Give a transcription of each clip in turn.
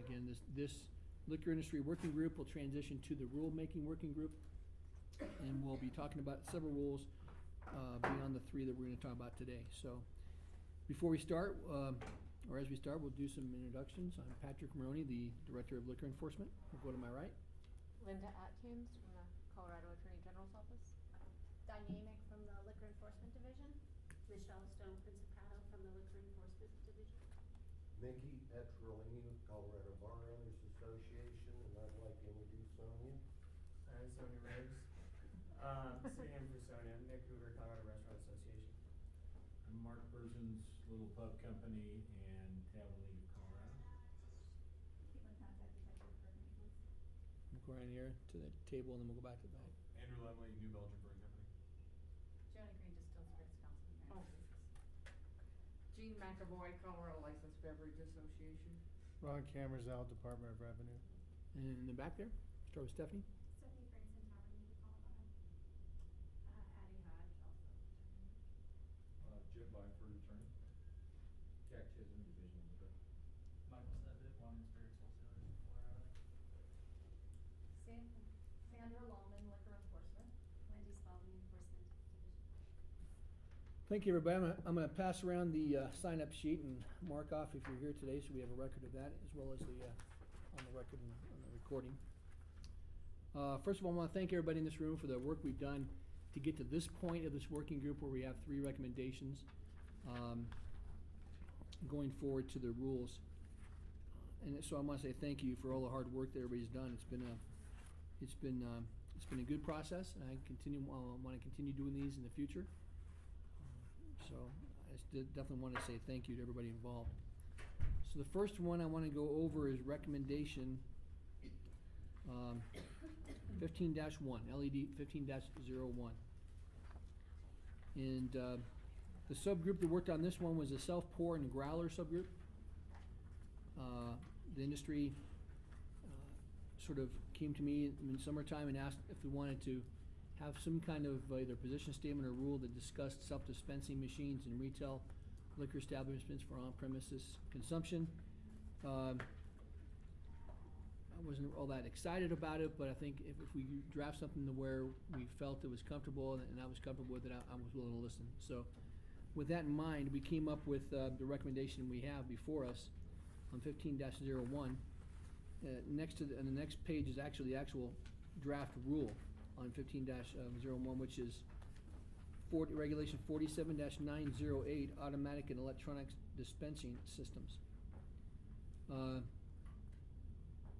Again, this liquor industry working group will transition to the rule-making working group, and we'll be talking about several rules beyond the three that we're going to talk about today. So, before we start, or as we start, we'll do some introductions. I'm Patrick Maroney, the Director of Liquor Enforcement. We'll go to my right. Linda Atkins from the Colorado Attorney General's Office. Dynamic from the Liquor Enforcement Division. Michelle Stone Principato from the Liquor Enforcement Division. Mickey Etrellini with Colorado Bar Owners Association, and I'd like to introduce Sonia. Hi, Sonia Rose. Sitting in for Sonia, Nick Hoover, Colorado Restaurant Association. I'm Mark Persons, Little Pub Company in Tavalina, Colorado. Caitlin Contact Detective for Naples. We'll go around here to the table, and then we'll go back to the back. Andrew Lemley, New Belgium Brewing Company. Joni Green, Distilled Spirits Council of Oh. Massachusetts. Jean McAvoy, Colorado Licensed Beverage Association. Ron Camerzell, Department of Revenue. And in the back there, start with Stephanie. Stephanie Branson, Tavernier, Colorado. Addie Hodge, also attorney. Jim Blackford, attorney. Jack Chisholm, Division of Liquor. Michael Savitt, Wine and Spirits Wholesaler in Colorado. Sandra Lallman, Liquor Enforcement. Wendy Spalding, Enforcement Division. Thank you, everybody. I'm going to pass around the sign-up sheet and mark off if you're here today, so we have a record of that, as well as the on the record and on the recording. First of all, I want to thank everybody in this room for the work we've done to get to this point of this working group where we have 3 recommendations going forward to the rules. And so I want to say thank you for all the hard work that everybody's done. It's been a good process, and I want to continue doing these in the future. So I definitely want to say thank you to everybody involved. So the first one I want to go over is recommendation 15-1, LED 15-01. And the subgroup that worked on this one was the self-pour and growler subgroup. The industry sort of came to me in summertime and asked if we wanted to have some kind of either position statement or rule that discussed self-dispensing machines in retail liquor establishments for on-premises consumption. I wasn't all that excited about it, but I think if we draft something to where we felt it was comfortable and I was comfortable with it, I was willing to listen. So with that in mind, we came up with the recommendation we have before us on 15-01. Next to the next page is actually the actual draft rule on 15-01, which is Regulation 47-908, automatic and electronic dispensing systems.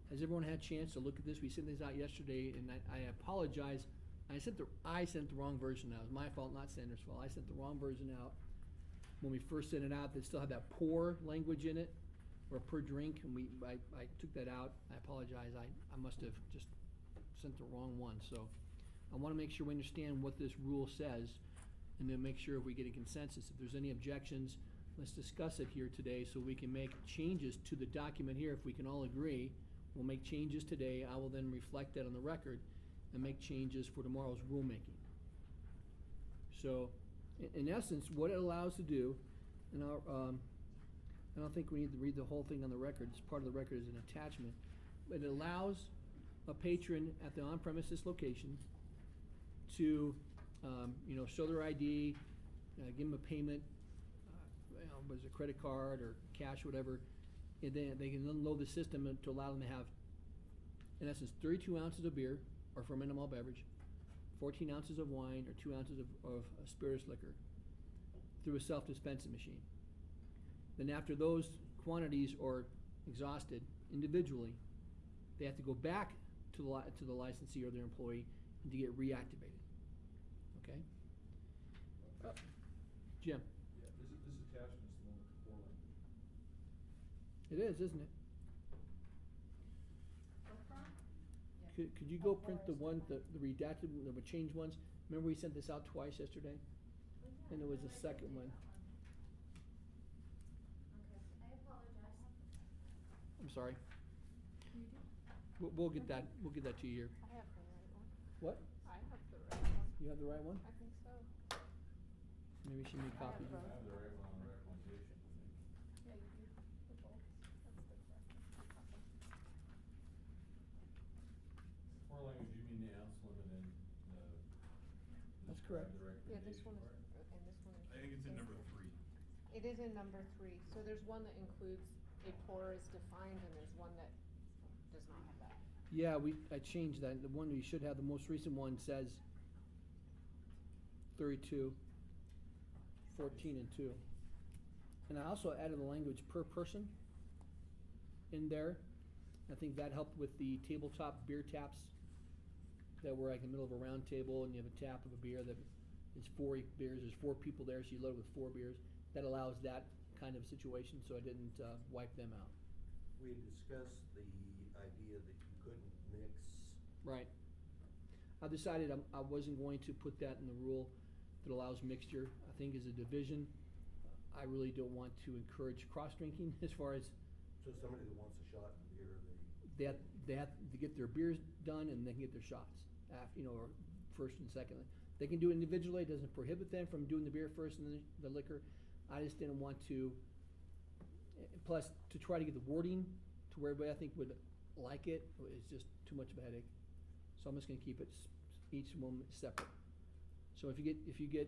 Has everyone had a chance to look at this? We sent this out yesterday, and I apologize. I sent the wrong version out. It was my fault, not Sanders' fault. I sent the wrong version out when we first sent it out. They still had that pour language in it, or per drink, and I took that out. I apologize. I must have just sent the wrong one. So I want to make sure we understand what this rule says, and then make sure if we get a consensus. If there's any objections, let's discuss it here today so we can make changes to the document here. If we can all agree, we'll make changes today. I will then reflect that on the record and make changes for tomorrow's rulemaking. So in essence, what it allows to do, and I don't think we need to read the whole thing on the record. It's part of the record as an attachment. But it allows a patron at the on-premises location to, show their ID, give them a payment, whether it's a credit card or cash, whatever, and then they can unload the system to allow them to have, in essence, 32 ounces of beer or fermented malt beverage, 14 ounces of wine, or 2 ounces of spirituous liquor through a self-dispensing machine. Then after those quantities are exhausted individually, they have to go back to the licensee or their employee and to get reactivated. Okay? Jim? Yeah, this attachment is the one with the pour language. It is, isn't it? Could you go print the one, the redacted, the changed ones? Remember we sent this out twice yesterday? And there was a second one. Okay, I apologize. I'm sorry. We'll get that to you here. I have the right one. What? I have the right one. You have the right one? I think so. Maybe she made copies. I I have the right one on recommendation, I think. Yeah, you do. The both. That's the correct one. Correct. the Yeah, this recommendation one for is, it? and this one is. I think it's in number 3. It is in number 3, so there's one that includes a pour is defined, and there's one that does not have that. Yeah, I changed that. The one we should have, the most recent one says 32, 14 and 2. And I also added the language per person in there. I think that helped with the tabletop beer taps that were like in the middle of a round table and you have a tap of a beer that is 4 beers, there's 4 people there, so you load with 4 beers. That allows that kind of situation, so I didn't wipe them out. We discussed the idea that you couldn't mix. Right. I decided I wasn't going to put that in the rule that allows mixture. I think as a division, I really don't want to encourage cross-drinking as far as So somebody that wants a shot in beer, they have to get their beers done and they can get their shots after, or first and second. They can do it individually, it doesn't prohibit them from doing the beer first and the liquor. I just didn't want to, plus to try to get the wording to where everybody I think would like it is just too much of a headache. So I'm just gonna keep it each one separate. So if you get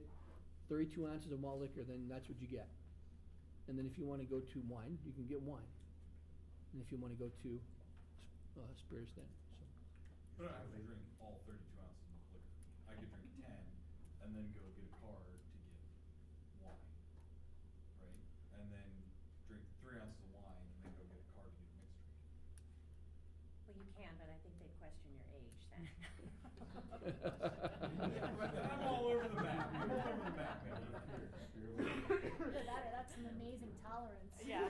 32 ounces of malt liquor, then that's what you get. And then if you wanna go to wine, you can get wine. And if you wanna go to spirits then, so. But I would drink all 32 ounces of liquor. I could drink 10 and then go get a card to get wine, right? And then drink 3 ounces of wine and then go get a card to get a mixed drink. Well, you can, but I think they'd question your age then. I'm all over the map. I'm all over the map, man. That's an amazing tolerance. Yeah.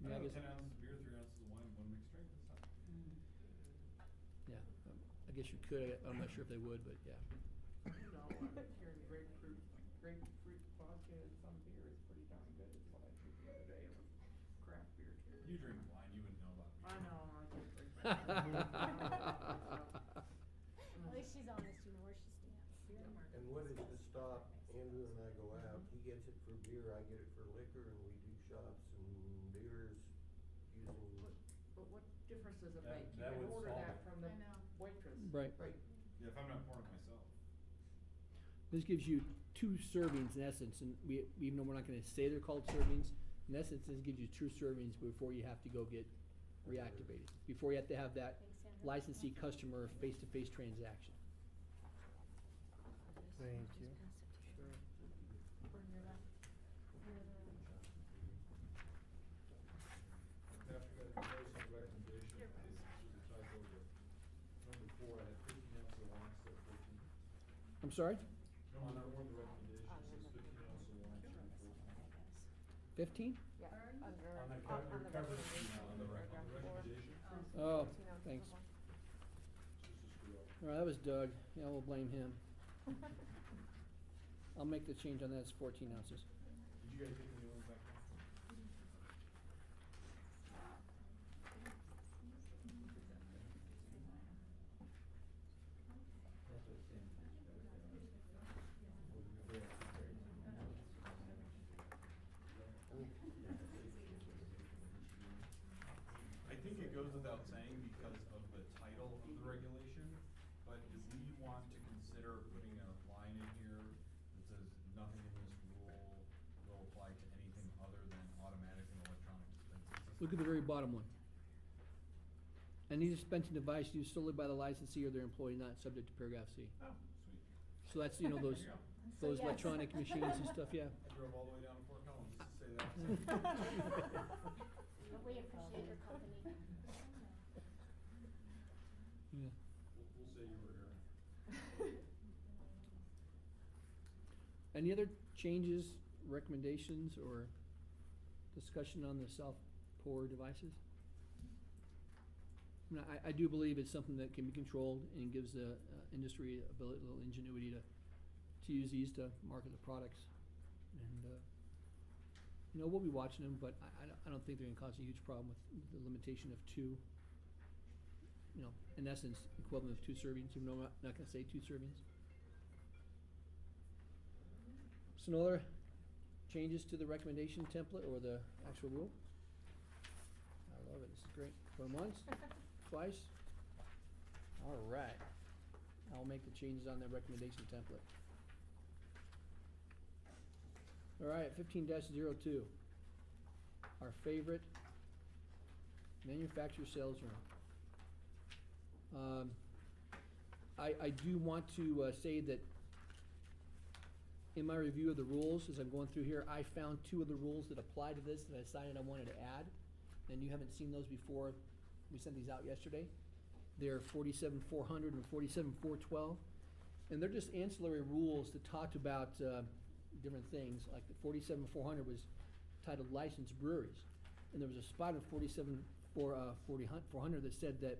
Yeah, I guess- 10 ounces of beer, 3 ounces of wine, 1 mixed drink, that's not. Yeah, I guess you could, I'm not sure if they would, but yeah. You know, hearing grapefruit vodka in some beer is pretty darn good, is what I did the other day, it was craft beer too. You drink wine, you wouldn't know about me. I know, I just drink. At least she's honest, you know where she stands. And what is to stop Andrew and I go out, he gets it for beer, I get it for liquor, and we do shots and beers using. But what difference does it That- make? You that can would order solve that it. from the I know. waitress. Right. Right. Yeah, if I'm not pouring it myself. This gives you 2 servings in essence, and even though we're not gonna say they're called servings, in essence, this gives you 2 servings before you have to go get reactivated, before you have to have that Thanks, Sandra. licensee customer face-to-face transaction. Thank you. Burn your left. After that proposed recommendation, this was a typo, but number 4, I had 15 ounces of wine instead of 14. I'm sorry? Number 4 of the recommendation says 15 ounces of wine instead of 14. 15? Yeah, under, On the on cover- the cover recommendation, sheet, On the paragraph 4. recommendation, Oh, 15 ounces of thanks. wine. just a screw up. All right, that was Doug. Yeah, we'll blame him. I'll make the change on that, it's 14 ounces. Did you guys get the new ones back? That's what Sam I think it goes without saying because of the title of the regulation, but do we want to consider putting a line in here that says nothing in this rule will apply to anything other than automatic and electronic dispensing systems? Look at the very bottom one. Any dispensing device used solely by the licensee or their employee not subject to paragraph C. Oh, sweet. So that's, those, There you go. So those yes. electronic machines and stuff, yeah. I drove all the way down to Fort Collins just to say that. But we appreciate your company. Yeah. We'll say you were here. Any other changes, recommendations, or discussion on the self-pour devices? I mean, I do believe it's something that can be controlled and gives the industry a little ingenuity to use these to market the products. And, we'll be watching them, but I don't think they're gonna cause a huge problem with the limitation of 2, in essence, equivalent of 2 servings, even though I'm not gonna say 2 servings. So no other changes to the recommendation template or the actual rule? I love it, this is great. Going once, twice? All right. I'll make the changes on the recommendation template. All right, 15-02. Our favorite manufacturer sales room. I do want to say that in my review of the rules, as I'm going through here, I found two of the rules that apply to this that I decided I wanted to add, and you haven't seen those before. We sent these out yesterday. They're 47-400 and 47-412, and they're just ancillary rules that talked about different things. Like the 47-400 was titled licensed breweries, and there was a spot in 47-400 that said that,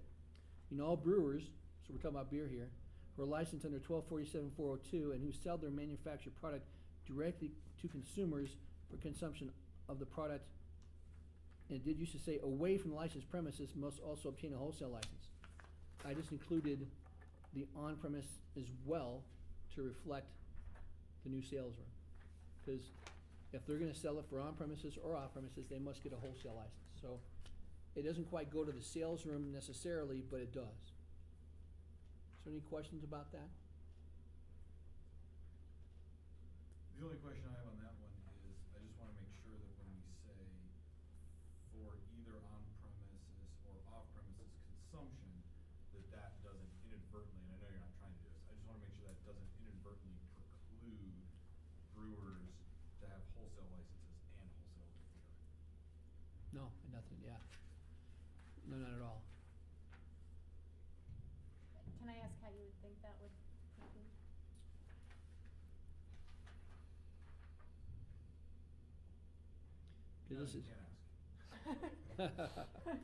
you know, all brewers, so we're talking about beer here, who are licensed under 1247-402 and who sell their manufactured product directly to consumers for consumption of the product, and it did used to say away from the licensed premises, must also obtain a wholesale license. I just included the on-premise as well to reflect the new sales room. Because if they're gonna sell it for on-premises or off-premises, they must get a wholesale license. So it doesn't quite go to the sales room necessarily, but it does. Is there any questions about that? The only question I have on that one is, I just wanna make sure that when we say for either on-premises or off-premises consumption, that doesn't inadvertently, and I know you're not trying to do this, I just wanna make sure that doesn't inadvertently preclude brewers to have wholesale licenses and wholesale beer. No, nothing, yeah. No, not at all. Can I ask how you would think that would preclude? Cause No, this you is. can't ask. Okay.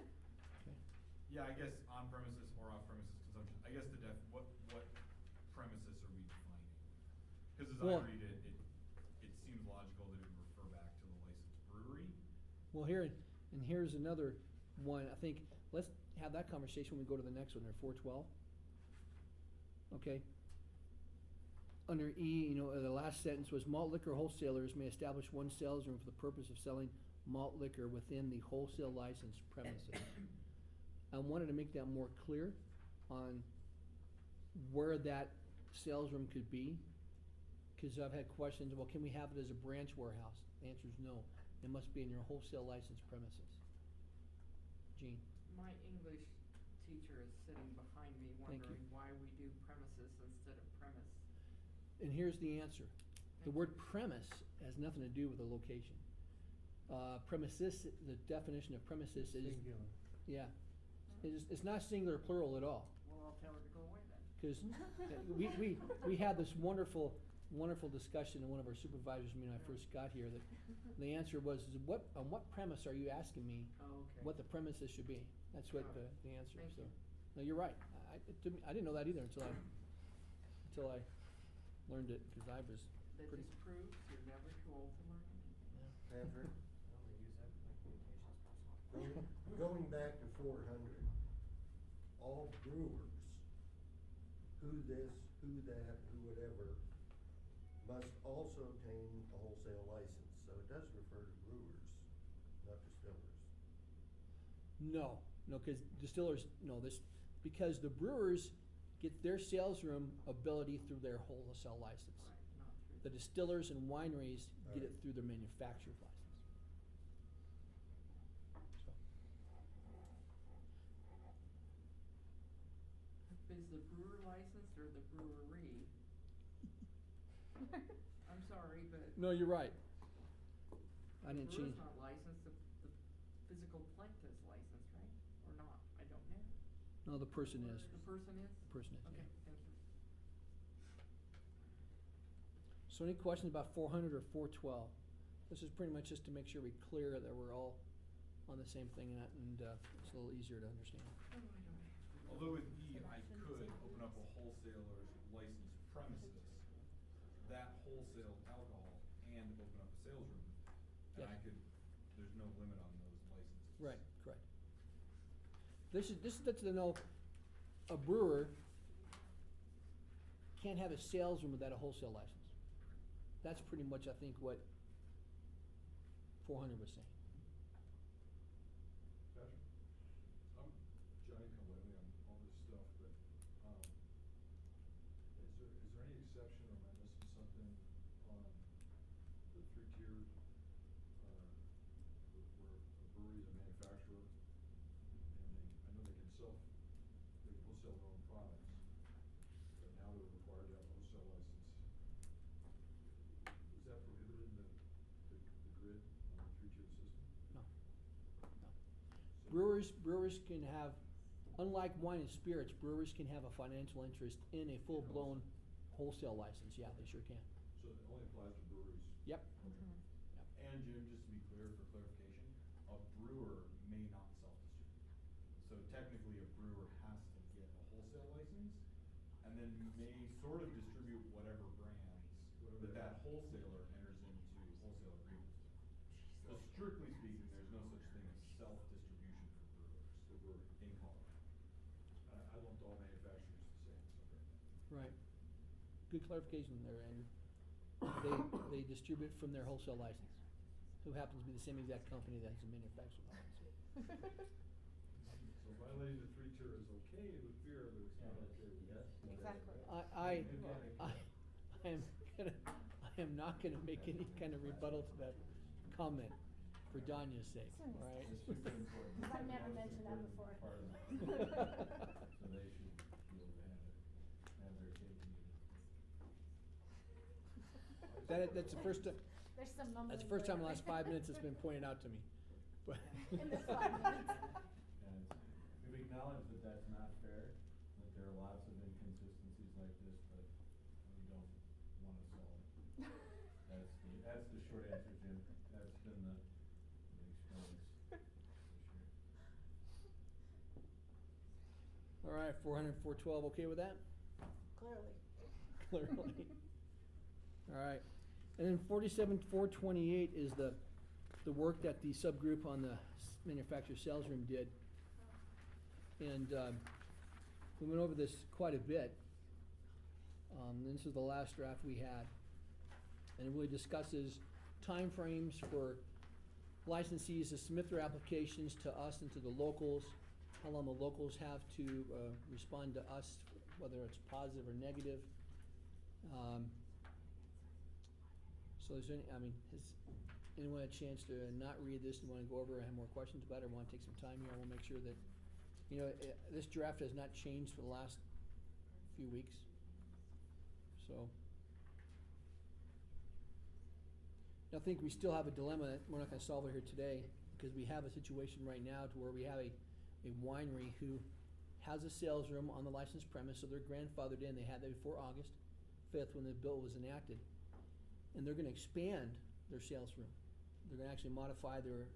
Yeah, I guess on-premises or off-premises consumption, I guess what premises are we defining? Cause as Well- I read it, it seems logical that it would refer back to the licensed brewery. Well, and here's another one, I think, let's have that conversation when we go to the next one, there, 412. Okay? Under E, you know, the last sentence was malt liquor wholesalers may establish one sales room for the purpose of selling malt liquor within the wholesale license premises. I wanted to make that more clear on where that sales room could be. Cause I've had questions, well, can we have it as a branch warehouse? The answer is no, it must be in your wholesale license premises. Gene? My English teacher is sitting behind me Thank you. wondering why we do premises instead of premise. And here's the answer. The Thank word you. premise has nothing to do with the location. Premises, the definition of premises is, Singular. yeah, it's not singular plural at all. Well, I'll tell her to go away then. Cause we had this wonderful discussion, and one of our supervisors, when I first got here, that the answer was, on what premise are you asking me Oh, okay. what the premises should be? That's what Got it. the answer, Thank so. you. No, you're right. I didn't know that either until I learned it, cause I was That pretty. just proves you're never too old to learn anything. Patrick, I only use that for my communications person. going back to 400, all brewers, who this, who that, who whatever, must also obtain a wholesale license. So it does refer to brewers, not distillers. No, cause distillers, because the brewers get their sales room ability through their wholesale license. Right, not through. The distillers and wineries get it Alright. through their manufacturer's license. So, Is the brewer licensed or the brewery? I'm sorry, but. no, you're right. I didn't The change. brewer's not licensed, the physical plant is licensed, right? Or not, I don't know. No, the person is. The person is? The person is, Okay, yeah. thank you. So any questions about 400 or 412? This is pretty much just to make sure we clear that we're all on the same thing, and it's a little easier to understand. Although with E, I could open up a wholesaler's licensed premises, that wholesale alcohol, and open up a sales room. And Yes. I could, there's no limit on those licenses. Right, correct. This is to know, a brewer can't have a sales room without a wholesale license. That's pretty much, I think, what 400 was saying. Patrick, I'm Johnny come lately on all this stuff, but, exception, or am I missing something on the three-tiered, where a brewery is a manufacturer, and I know they can wholesale their own products, but now they're required to have a wholesale license. Is that prohibited in the grid on the three-tiered system? No. So- Brewers can have, unlike wine and spirits, brewers can have a financial interest in a full-blown wholesale license, yeah, they sure can. So it only applies to breweries? Yep. And Jim, just to be clear, for clarification, a brewer may not self-distribute. So technically, a brewer has to get a wholesale license, and then may sort of distribute whatever brands that wholesaler enters into wholesale agreements with. So strictly speaking, there's no such thing as self-distribution for brewers in Colorado. I lumped all manufacturers the same, so. Right. Good clarification there, Andrew. They distribute from their wholesale license, who happens to be the same exact company that has the manufacturing license. So violating the three-tier is okay with beer, but it's not okay with that. Exactly. I am not gonna make any kind of rebuttal to that comment for Danya's sake, all right? It's super important. Because I've never mentioned that before. Part of it. So they should be able to have their cake and eat it. That's the first time, There's some mumbling. that's the first time in the last going 5 minutes it's been pointed out to me, but. In this 5 minutes. And we've acknowledged that that's not fair, that there are lots of inconsistencies like this, but we don't wanna solve it. That's the short answer, Jim. That's been the experience this year. All right, 400, 412, okay with that? Clearly. Clearly. All right, and then 47, 428 is the work that the subgroup on the manufacturer sales room did. And, we went over this quite a bit. This is the last draft we had. And it really discusses timeframes for licensees to submit their applications to us and to the locals, how long the locals have to, respond to us, whether it's positive or negative. So is there any, has anyone had a chance to not read this and wanna go over and have more questions about it, or wanna take some time here? I wanna make sure that, this draft has not changed for the last few weeks, so. I think we still have a dilemma that we're not gonna solve it here today, because we have a situation right now to where we have a winery who has a sales room on the licensed premise, so they're grandfathered in, they had that before August 5th when the bill was enacted. And they're gonna expand their sales room. They're gonna actually modify their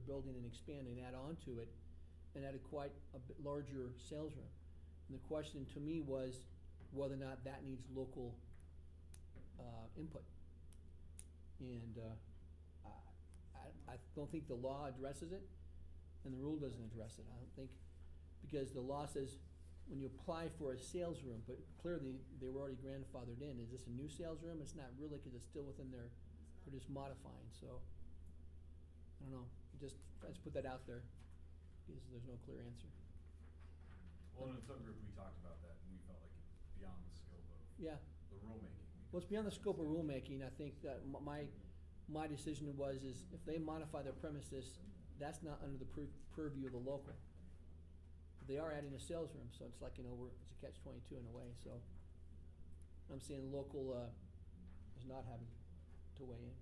building and expand and add on to it, and add a quite a bit larger sales room. And the question to me was whether or not that needs local, input. And, I don't think the law addresses it, and the rule doesn't address it, I don't think, because the law says when you apply for a sales room, but clearly they were already grandfathered in, is this a new sales room? It's not really, cause it's still within their, we're just modifying, so, I don't know, let's put that out there, because there's no clear answer. Well, in some group, we talked about that, and we felt like it's beyond the scope of Yeah. the rulemaking. Well, it's beyond the scope of rulemaking. I think that my decision is if they modify their premises, that's not under the purview of the local. They are adding a sales room, so it's like, it's a catch-22 in a way, so. I'm saying the local, is not having to weigh in.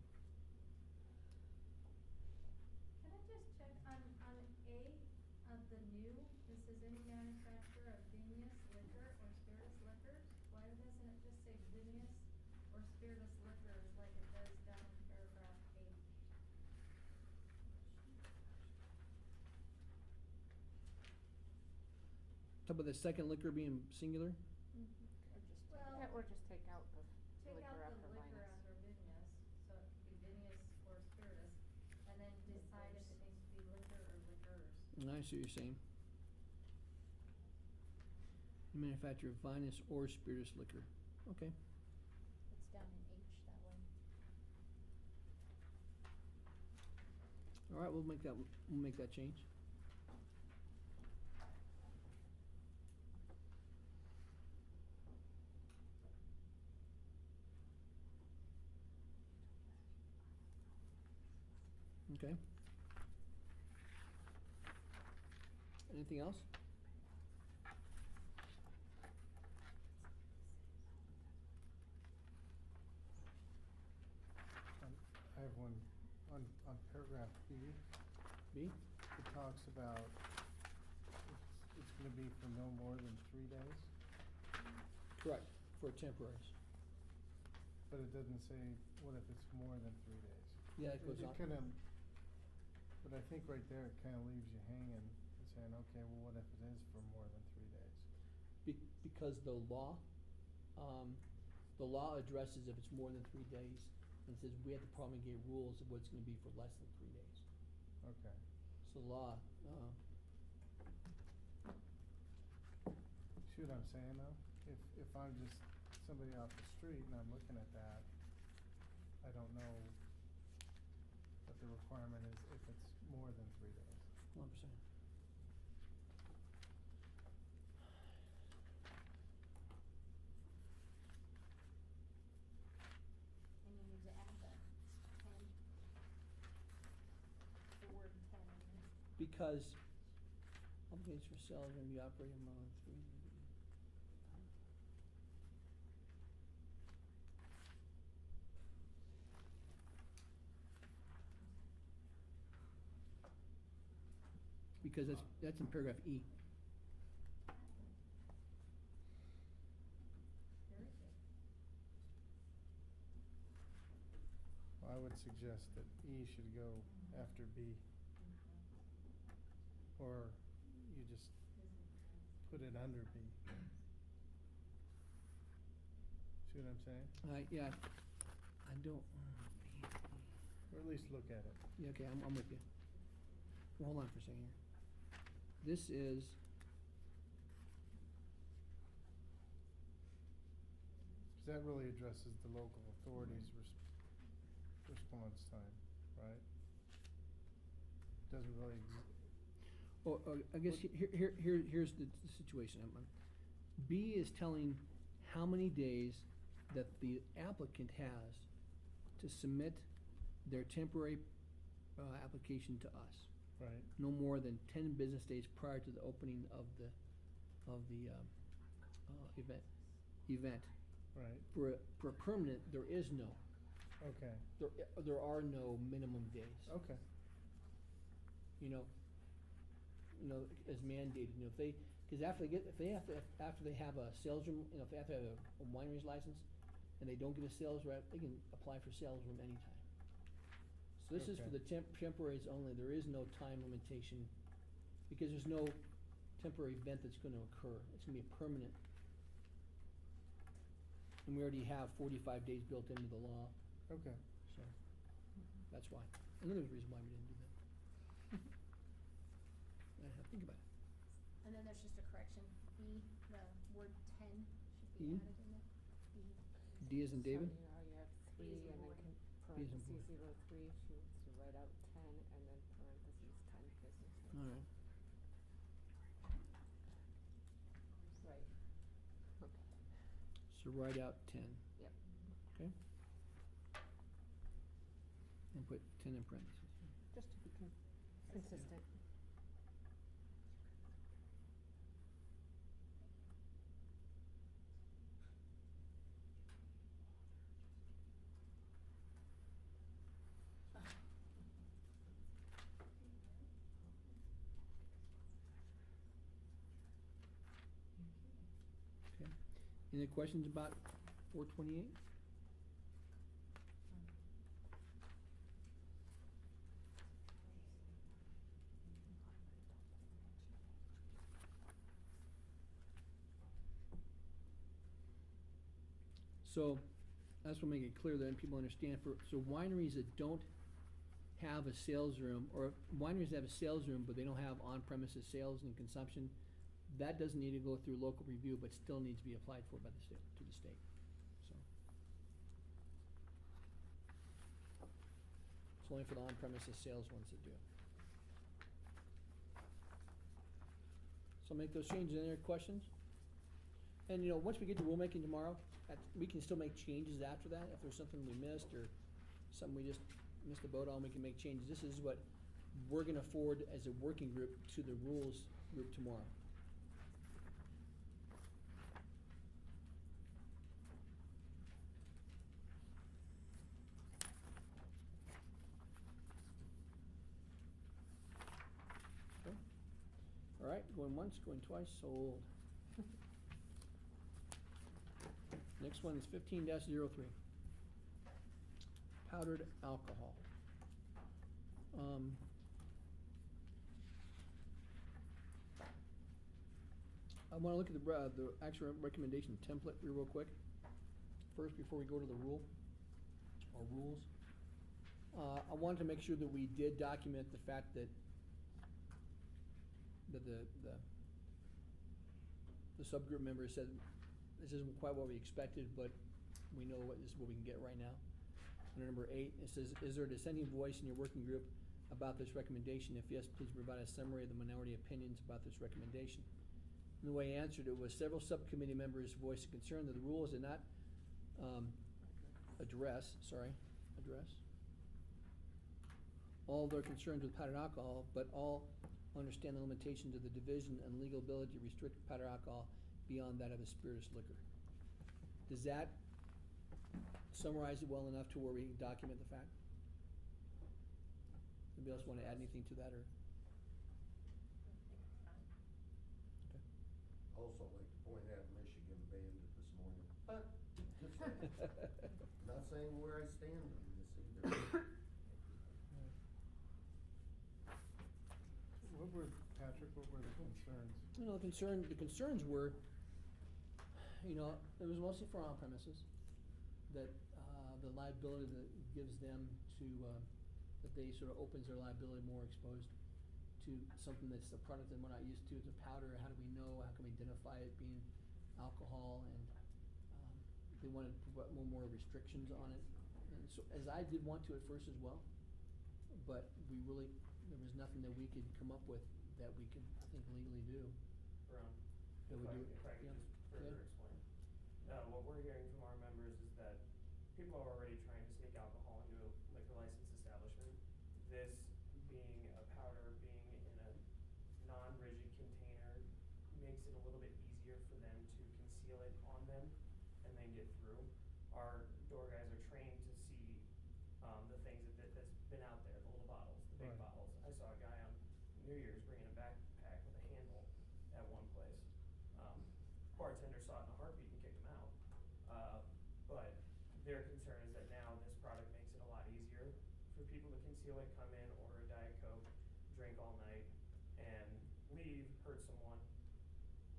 Can I just check on A of the new, this is any manufacturer of vinous liquor or spirituous liquors? Why doesn't it just say vinous or spirituous liquors like it does down in paragraph 8? Talk about the second liquor being singular? Well, Or just take out the take out liquor the after liquor vinous. after vinous, so it could be vinous or spirituous, and then decide if it needs to be liquor or liquors. I see what you're saying. Manufacturer of vinous or spirituous liquor. Okay. It's down in H that way. All right, we'll make that change. Okay. Anything else? I have one on paragraph B. B? It talks about it's gonna be for no more than 3 days, Correct, for temporaries. but it doesn't say what if it's more than 3 days. Yeah, it goes on. kinda, but I think right there, it kinda leaves you hanging and saying, okay, well, what if it is for more than 3 days? Because the law addresses if it's more than 3 days, and says we have to promulgate rules of what's gonna be for less than 3 days. Okay. So law, See what I'm saying though? If I'm just somebody off the street and I'm looking at that, I don't know what the requirement is if it's more than 3 days. 1%. And you need to add the word 10 in there. Because obligations for sale are gonna be operating more than 3. Because that's in paragraph E. Very good. Well, I would suggest that E should go after B. Or you just put it under B. See what I'm saying? Yeah, I don't, Or at least look at it. yeah, okay, I'm with you. Well, hold on for a second here. This is, 'Cause that really addresses the local authorities' response time, right? Doesn't really I guess here's the situation. B is telling how many days that the applicant has to submit their temporary application to us. right. No more than 10 business days prior to the opening of the event. Right, For a permanent, there is no, okay, there are no minimum days. okay, You know, as mandated, cause after they have a sales room, if they have to have a winery's license, and they don't get a sales rep, they can apply for sales room anytime. So this is for Okay. the temporaries only, there is no time limitation, because there's no temporary event that's gonna occur, it's gonna be a permanent. And we already have 45 days built into the law, okay. so, that's why, another reason why we didn't do that. Think about it. And then there's just a correction, B, the word 10 should be E? added in there. E. D as in David? So, you know, you have B as in 3 and then board. parentheses, B as in board. 03, she wants to write out 10 and then parentheses 10 business days. Alright. Right. Okay. So write out 10. Yep. Okay? And put 10 in parentheses. Just to be consistent. Okay. Any questions about 428? So, I just wanna make it clear that people understand, so wineries that don't have a sales room, or wineries that have a sales room, but they don't have on-premises sales and consumption, that doesn't need to go through local review, but still needs to be applied for by the state, to the state, so. It's only for the on-premises sales ones that do. So make those changes. Any other questions? And once we get to rulemaking tomorrow, we can still make changes after that, if there's something we missed or something we just miss the boat on, we can make changes. This is what we're gonna forward as a working group to the rules group tomorrow. Okay. All right, going once, going twice, sold. Next one is 15-03. Powdered alcohol. I wanna look at the actual recommendation template real quick, first, before we go to the rule, or rules. I wanted to make sure that we did document the fact that the subgroup member said, this isn't quite what we expected, but we know what this is what we can get right now. Under number 8, it says, is there a dissenting voice in your working group about this recommendation? If yes, please provide a summary of the minority opinions about this recommendation. And the way he answered it was, several subcommittee members voiced a concern that the rules did not address all their concerns with powdered alcohol, but all understand the limitations of the division and legal ability to restrict powdered alcohol beyond that of a spirituous liquor. Does that summarize it well enough to where we can document the fact? Anybody else wanna add anything to that, or? Okay. Also like to point out Michigan banned it this morning, but just saying. Not saying where I stand on this either. What were, Patrick, what were the concerns? You know, the concerns were, you know, it was mostly for on premises, that, the liability that gives them to, that they sort of opens their liability more exposed to something that's a product that we're not used to, it's a powder, how do we know, how can we identify it being alcohol, and, they wanted to put more restrictions on it. And so, as I did want to at first as well, but we really, there was nothing that we could come up with that we could, I think, legally do. Ron, That would do it, if I could yeah. just further Yeah. explain. What we're hearing from our members is that people are already trying to sneak alcohol into a liquor license establishment. This being a powder, being in a non-rigid container, makes it a little bit easier for them to conceal it on them and then get through. Our door guys are trained to see, the things that's been out there, the little bottles, the big Right. bottles. I saw a guy on New Year's bringing a backpack with a handle at one place. Bartender saw it in a heartbeat and kicked him out. But their concern is that now this product makes it a lot easier for people to conceal it, come in, order a Diet Coke, drink all night, and leave, hurt someone.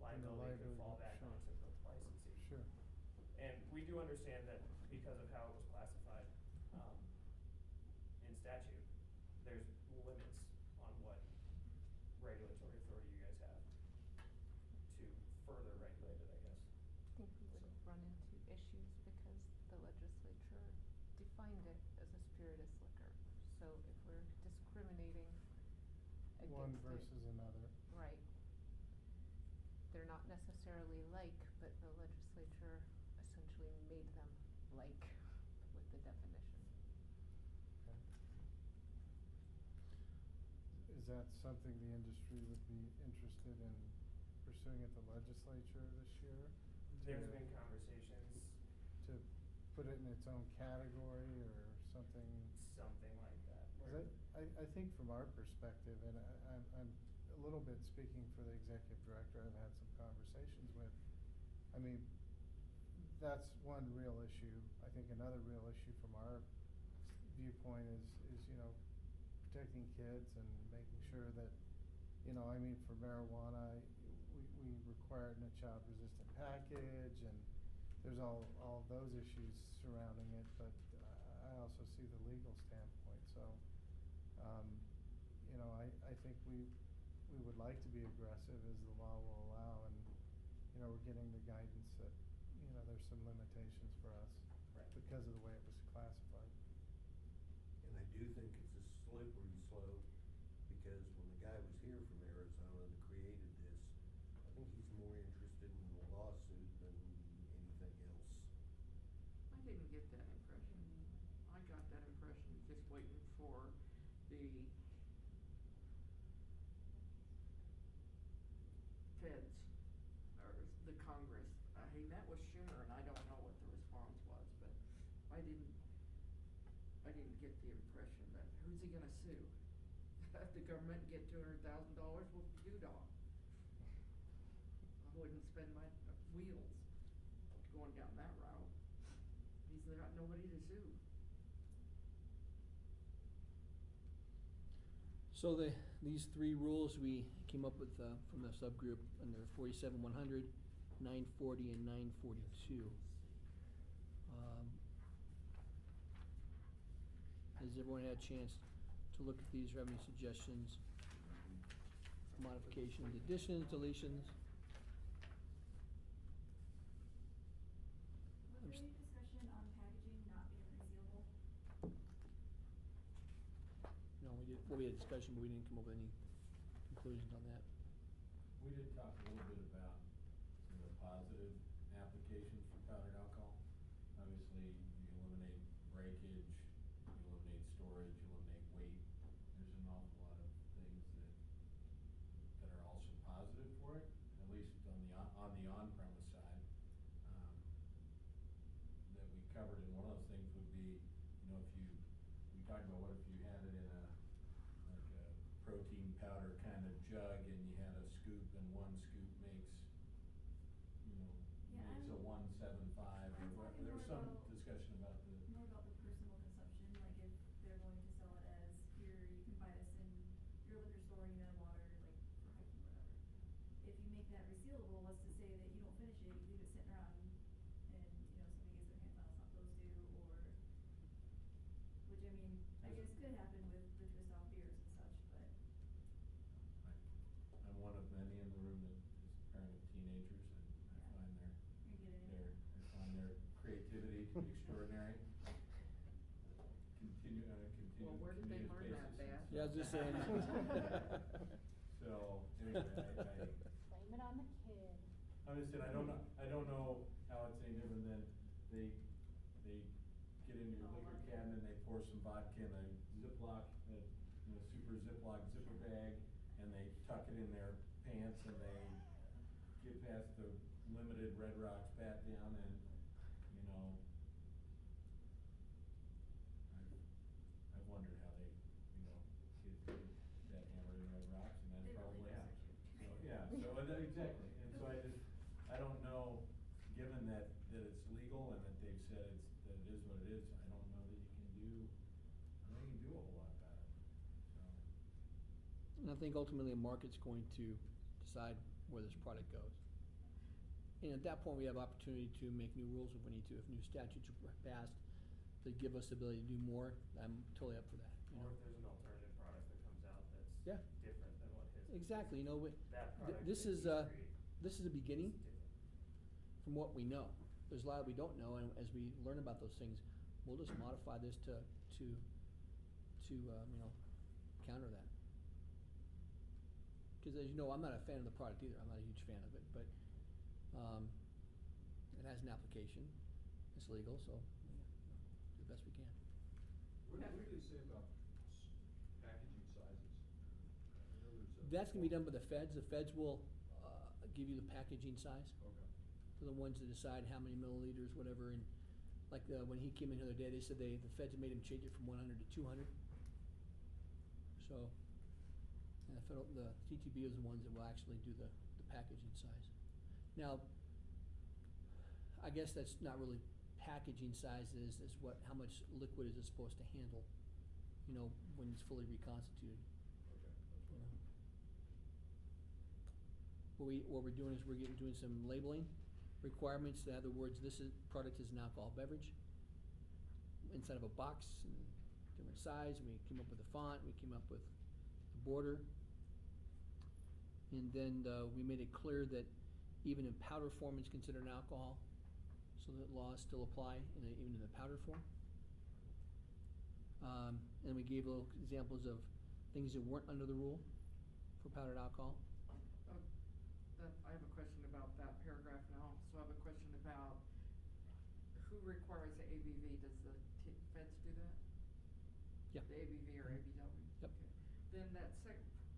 Liability could fall back sure. onto the licensee. Sure. And we do understand that because of how it was classified, in statute, there's limits on what regulatory authority you guys have to further regulate it, I guess. I think we would run into issues because the legislature defined it as a spiritus liquor. So if we're discriminating against One it. versus another. Right. They're not necessarily like, but the legislature essentially made them like with the definition. Okay. Is that something the industry would be interested in pursuing at the legislature this year? There's To- been conversations, To put it in its own category or something? something like that, 'Cause where I think from our perspective, and I'm a little bit speaking for the executive director I've had some conversations with, I mean, that's one real issue. I think another real issue from our viewpoint is, you know, protecting kids and making sure that, you know, I mean, for marijuana, we require it in a child-resistant package, and there's all of those issues surrounding it, but I also see the legal standpoint, so, you know, I think we would like to be aggressive as the law will allow, and, you know, we're getting the guidance that, you know, there's some limitations for us Right. because of the way it was classified. And I do think it's a slippery slope, because when the guy was here from Arizona that created this, I think he's more interested in the lawsuit than anything else. I didn't get that impression. I got that impression just waiting for the feds, or the Congress. He met with Schumer, and I don't know what the response was, but I didn't get the impression that, who's he gonna sue? The government get $200,000, well, dog. I wouldn't spend my wheels going down that route. He's got nobody to sue. So these three rules we came up with from the subgroup under 47-100, 940, and 942. Has everyone had a chance to look at these? Or have any suggestions, modifications, additions, deletions? Was there any discussion on packaging not being resealable? No, we had a discussion, but we didn't come up with any conclusions on that. We did talk a little bit about some of the positive applications for powdered alcohol. Obviously, you eliminate breakage, you eliminate storage, you eliminate weight. There's an awful lot of things that are also positive for it, at least on the on-premise side. That we covered, and one of those things would be, we talked about what if you had it in a protein powder kind of jug, and you had a scoop, and one scoop makes, Yeah, makes a 175, I'm or talking there was more some about- discussion about more about the personal consumption, like if they're going to sell it as, here, you can buy this in your liquor store, you know, water, like for hiking, whatever. If you make that resealable, what's to say that you don't finish it, you leave it sitting around, and, somebody gets their hands on it's not supposed to, or, which, I mean, I guess could happen with the twist off beers and such, but. I'm one of many in the room that is a parent of teenagers, and I find I find their creativity to be extraordinary. On a Well, where did they continuous learn that, basis. Dad? Yeah, I was just saying. So, anyway, Blame it on the kid. I'm just saying, I don't know how it's any different than they get into your liquor cabinet and they pour some vodka in a Ziploc, super Ziploc zipper bag, and they tuck it in their pants, and they get past the limited Red Rocks bat down, and, I've wondered how they, kids get that hammered in Red Rocks, and that's They really probably do happens. search you. So, yeah, exactly, and so I don't know, given that it's legal and that they've said that it is what it is, I don't know that you can do a whole lot about it, so. And I think ultimately a market's going to decide where this product goes. And at that point, we have opportunity to make new rules if we need to. If new statutes are passed that give us the ability to do more, I'm totally up for that. Or if there's an alternative product that comes out that's Yeah. different than what his is. Exactly, That product this that is he's this is a beginning different. from what we know. There's a lot we don't know, and as we learn about those things, we'll just modify this to counter that. Because as you know, I'm not a fan of the product either. I'm not a huge fan of it, but it has an application. It's legal, so do the best we can. What do they say about packaging sizes? I know there's a. That's gonna be done by the feds. The feds will give you the packaging size. Okay. They're the ones that decide how many milliliters, whatever, and like when he came in the other day, they said the feds had made him change it from 100 to 200. So, and the TTB is the ones that will actually do the packaging size. Now, I guess that's not really packaging size is how much liquid is it supposed to handle, when it's fully reconstituted. Okay, that's You right. know. What we're doing is we're doing some labeling requirements that have the words, product is an alcohol beverage, inside of a box, and different size. We came up with a font, we came up with the border. And then we made it clear that even in powder form it's considered an alcohol, so that laws still apply even in the powder form. And we gave little examples of things that weren't under the rule for powdered alcohol. I have a question about that paragraph now, so I have a question about who requires the ABV, does the feds do that? Yeah. The ABV or ABW? Yep. Okay. Then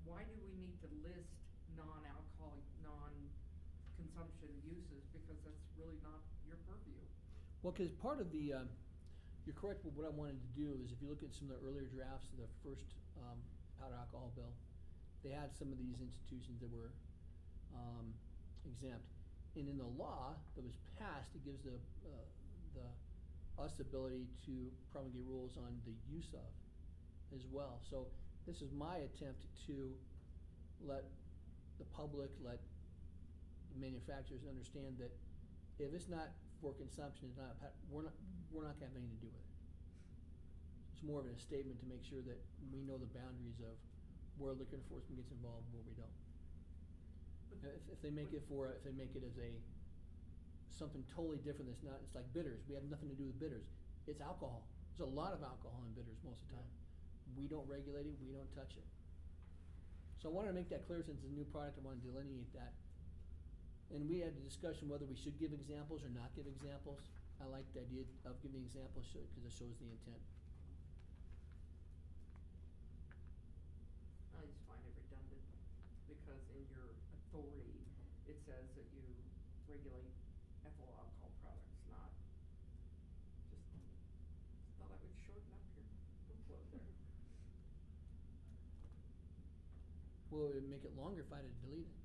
why do we need to list non-alcoholic, non-consumption uses, because that's really not your purview? Well, cause part of the, you're correct, but what I wanted to do is if you look at some of the earlier drafts of the first, powder alcohol bill, they had some of these institutions that were, exempt. And in the law that was passed, it gives us the ability to promulgate rules on the use of as well. So this is my attempt to let the public, let the manufacturers understand that if it's not for consumption, it's not, we're not gonna have anything to do with it. It's more of a statement to make sure that we know the boundaries of where liquor enforcement gets involved and where we don't. If they make it as something totally different that's not, it's like bitters, we have nothing to do with bitters. It's alcohol. There's a lot of alcohol in bitters most of the time. We don't regulate it, we don't touch it. So I wanted to make that clear since it's a new product, I wanted to delineate that. And we had a discussion whether we should give examples or not give examples. I like the idea of giving examples because it shows the intent. I just find it redundant, because in your authority, it says that you regulate ethyl alcohol products, not just, thought I would shorten up your workload there. Well, it'd make it longer if I had to delete it.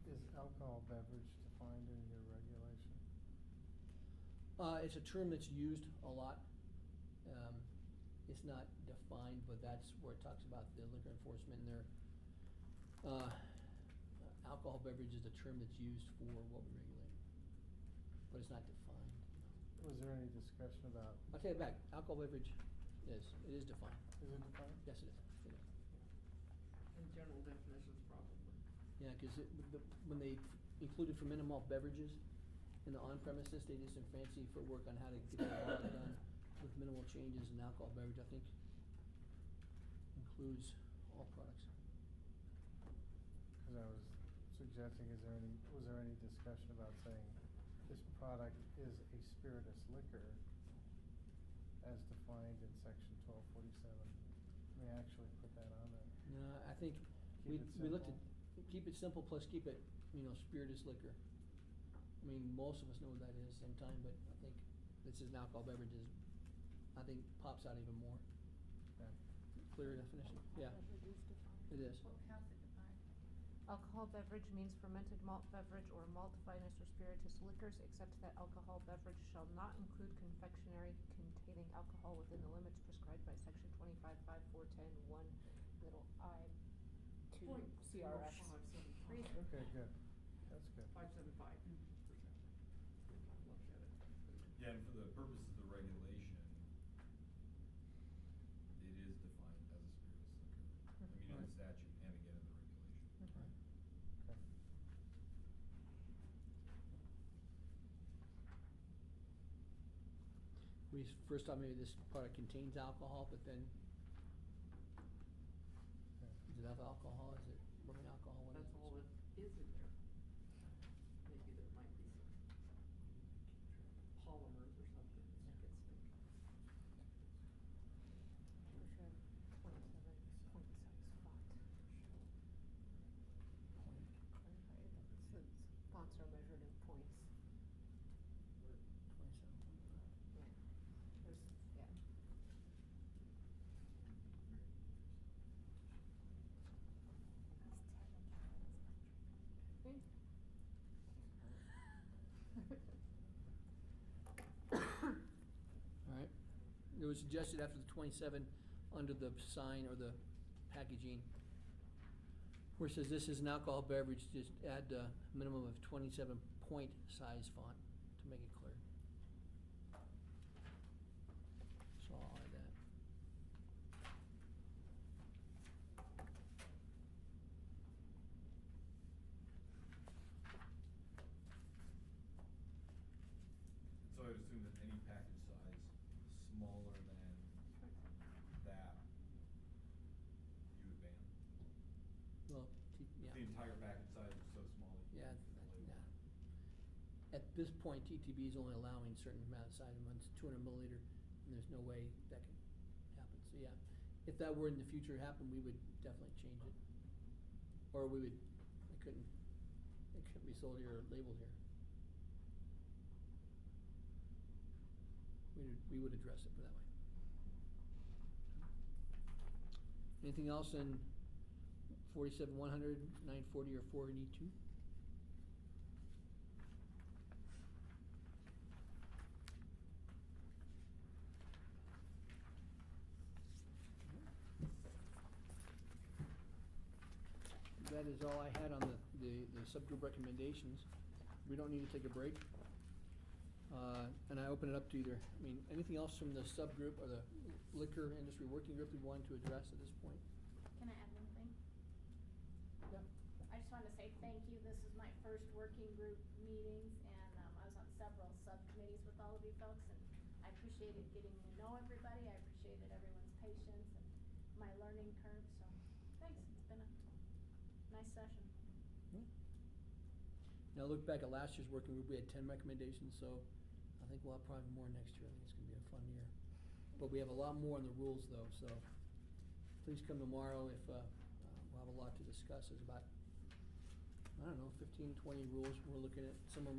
Is alcohol beverage defined in your regulation? It's a term that's used a lot. It's not defined, but that's where it talks about the liquor enforcement and their, alcohol beverage is a term that's used for what we regulate. But it's not defined, no. Was there any discussion about? I'll take it back, alcohol beverage it is defined. Is it defined? Yes, it is. In general definitions, probably. Yeah, cause when they included fermented malt beverages in the on-premises, they did some fancy footwork on how to get the law done with minimal changes in alcohol beverage, I think includes all products. Cause I was suggesting, was there any discussion about saying this product is a spirituous liquor as defined in section 1247? May I actually put that on there? No, I think we looked at, keep it simple plus keep it, spirituous liquor. I mean, most of us know what that is sometime, but I think this is an alcohol beverages, I think pops out even more. Okay. Clear definition, yeah, Beverage is defined. it is. How's it defined? Alcohol beverage means fermented malt beverage or malt finest or spirituous liquors, except that alcohol beverage shall not include confectionery containing alcohol within the limits prescribed by section 25.5.410(1) little I to Point CRS. 575. Okay, good. That's good. 575%. Look at it. Yeah, and for the purposes of the regulation, it is defined as a spirituous liquor. I mean, in the statute and again in the regulation. Okay. We first thought maybe this product contains alcohol, but then is it alcohol, is it rubbing alcohol, what is That's it? all it is in there. Maybe there might be some polymers or something that gets thick. We should have 27 point size font. Clarify it, since fonts are measured in points. 27. Yeah. There's, yeah. Okay. Alright, it was suggested after the 27, under the sign or the packaging, where it says this is an alcohol beverage, just add a minimum of 27 point size font to make it clear. So I'll add that. So I'd assume that any package size smaller than that, you would ban. Well, The yeah, entire package size is so small that you yeah, can't fit the label. yeah. At this point, TTB is only allowing certain amount of size, one's 200 milliliter, and there's no way that can happen, so yeah. If that were in the future happen, we would definitely change it. Or we would, it couldn't be sold here or labeled here. We would address it for that way. Anything else in 47-100, 940, or 482? That is all I had on the subgroup recommendations. We don't need to take a break. And I open it up to either, anything else from the subgroup or the liquor industry working group we wanted to address at this point? Can I add one thing? Yeah. I just wanted to say thank you. This is my first working group meetings, and I was on several subcommittees with all of you folks, and I appreciated getting to know everybody. I appreciated everyone's patience and my learning curve, so thanks. It's been a nice session. Now look back at last year's working group, we had 10 recommendations, so I think we'll have probably more next year. I think it's gonna be a fun year. But we have a lot more on the rules though, so please come tomorrow if, we'll have a lot to discuss. There's about, 15, 20 rules we're looking at. Some are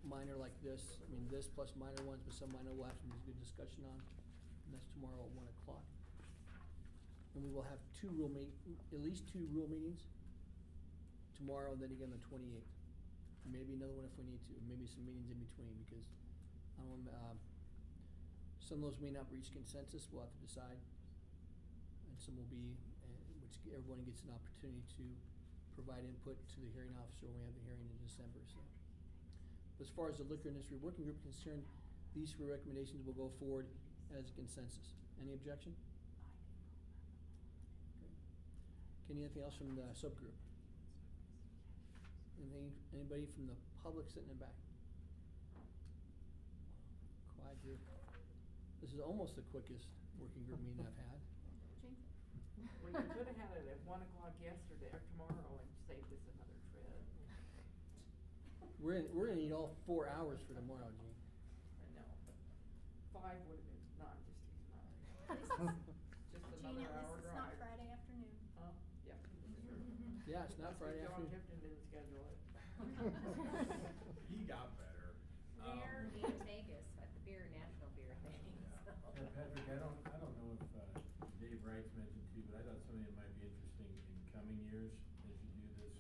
minor like this, this plus minor ones, but some minor we'll have some good discussion on. And that's tomorrow at 1 o'clock. And we will have at least two rule meetings tomorrow, and then again the 28th. Maybe another one if we need to, maybe some meetings in between, because I don't want, some of those may not reach consensus, we'll have to decide. And some will be, which everyone gets an opportunity to provide input to the hearing officer when we have the hearing in December, so. As far as the liquor industry working group is concerned, these three recommendations will go forward as a consensus. Any objection? Okay. Okay, anything else from the subgroup? Anybody from the public sitting in the back? Quiet group. This is almost the quickest working group meeting I've had. Jinx it. Well, you could've had it at 1 o'clock yesterday or tomorrow and saved us another trip. We're gonna need all 4 hours for tomorrow, Gene. I know, but 5 would've been, no, I'm just teasing around. Just Gene, another at hour least it's drive. not Friday afternoon. Huh? Yeah, sure. Yeah, it's not Friday John afternoon. Tipton didn't schedule it. He got better. They're in Vegas at the National Beer thing, so. And Patrick, I don't know if, Dave Wright's mentioned too, but I thought something that might be interesting in coming years as you do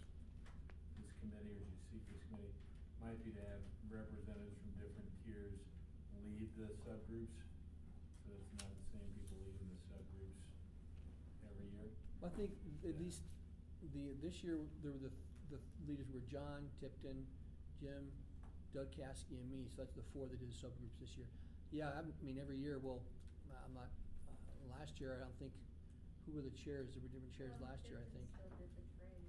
this committee, or as you seek this committee, might be to have representatives from different tiers lead the subgroups, so it's not the same people leading the subgroups every year. I think at least this year, the leaders were John, Tipton, Jim, Doug Caskey, and me, so that's the 4 that did the subgroups this year. Yeah, every year, I'm not, last year, I don't think, who were the chairs? There were different chairs last year, I think. Still did the trade.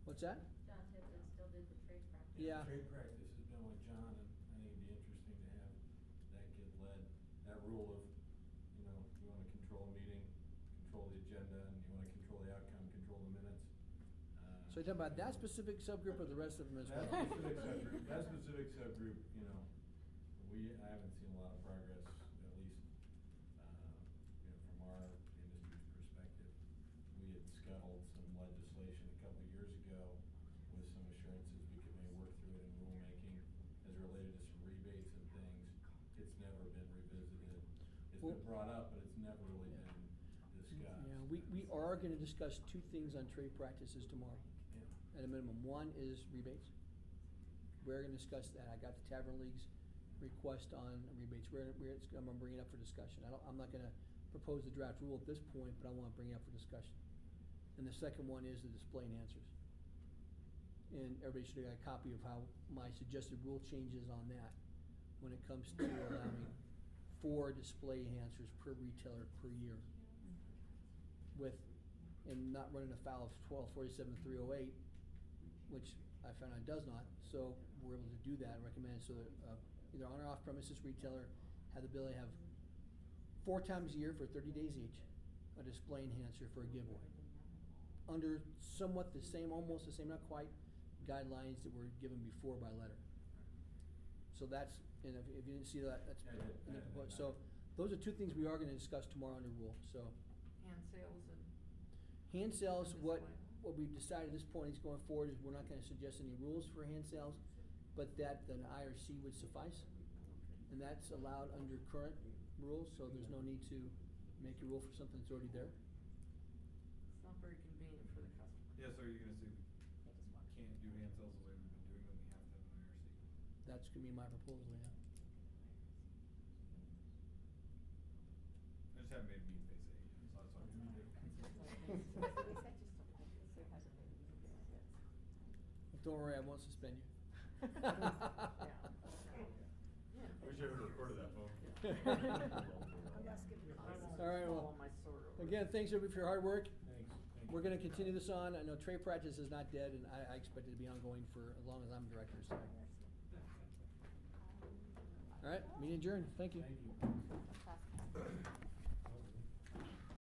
What's that? John Tipton still did the trade practice. Yeah. Trade practice has been with John, and I think it'd be interesting to have that get led, that rule of, you wanna control a meeting, control the agenda, and you wanna control the outcome, control the minutes. So you're talking about that specific subgroup or the rest of them as well? That specific subgroup, I haven't seen a lot of progress, at least, from our industry's perspective. We had scuttled some legislation a couple of years ago with some assurances we could maybe work through it in rulemaking as related to some rebates and things. It's never been revisited. It's been brought up, but it's never really been discussed. Yeah, we are gonna discuss 2 things on trade practices tomorrow. Yeah. At a minimum. One is rebates. We're gonna discuss that. I got the Tavern League's request on rebates. I'm gonna bring it up for discussion. I'm not gonna propose the draft rule at this point, but I wanna bring it up for discussion. And the second one is the display enhancers. And everybody should have got a copy of how my suggested rule changes on that when it comes to allowing 4 display enhancers per retailer per year. And not running afoul of 1247-308, which I found out does not, so we're able to do that and recommend, so that, either on or off premises retailer have the ability to have 4 times a year for 30 days each, a display enhancer for a giveaway. Under somewhat the same, almost the same, not quite, guidelines that were given before by letter. So that's, and if you didn't see that, that's, so Those are two things we are gonna discuss tomorrow under rule, so. Hand sales and. Hand sales, On what display. we've decided at this point is going forward is we're not gonna suggest any rules for hand sales, but that an IRC would suffice. And that's allowed under current rules, so there's no need to make a rule for something that's already there. It's not very convenient for the customer. Yeah, so you're gonna say we can't do hand sales the way we've been doing them, we have to have an IRC. That's gonna be my proposal, yeah. I just haven't made mean face at you, so that's what I'm gonna do. Don't worry, I won't suspend you. I wish I would've recorded that, folks. All right, well, Follow my sword over. again, thanks everybody for your hard work. Thanks. We're gonna continue this on. I know trade practice is not dead, and I expect it to be ongoing for as long as I'm director, so. All right, meeting adjourned. Thank you. Thank you.